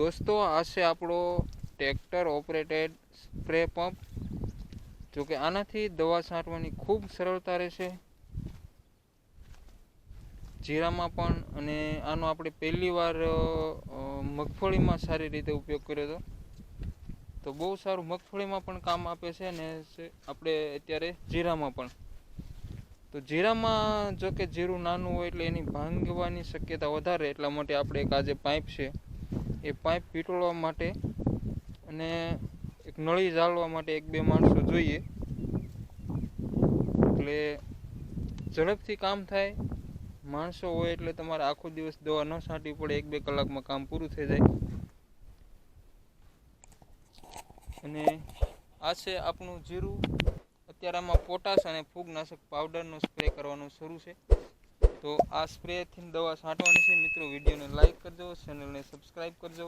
દોસ્તો આ છે આપણો ટ્રેક્ટર ઓપરેટેડ સ્પ્રે પંપ। જોકે આનાથી દવા છાંટવાની ખૂબ સરળતા રહેશે જીરામાં પણ। અને આનો આપણે પહેલી વાર મગફળીમાં સારી રીતે ઉપયોગ કર્યો હતો, તો બહુ સારું મગફળીમાં પણ કામ આપે છે અને આપણે અત્યારે જીરામાં પણ। તો જીરામાં જો કે જીરું નાનું હોય એટલે એની ભાંગવાની શક્યતા વધારે, એટલા માટે આપણે એક આ જે પાઇપ છે એ પાઇપ વીંટળવા માટે અને એક નળી ઝાલવા માટે 1-2 માણસો જોઈએ, એટલે ઝડપથી કામ થાય। માણસો હોય એટલે તમારે આખો દિવસ દવા ન છાંટવી પડે, 1-2 કલાકમાં કામ પૂરું થઈ જાય। અને આ છે આપણું જીરું। અત્યારે આમાં પોટાશ અને ફૂગનાશક પાવડરનો સ્પ્રે કરવાનો શરૂ છે। તો આ સ્પ્રેથી દવા છાંટવાની છે મિત્રો। વિડીયોને લાઇક કરજો, ચેનલને સબસ્ક્રાઈબ કરજો।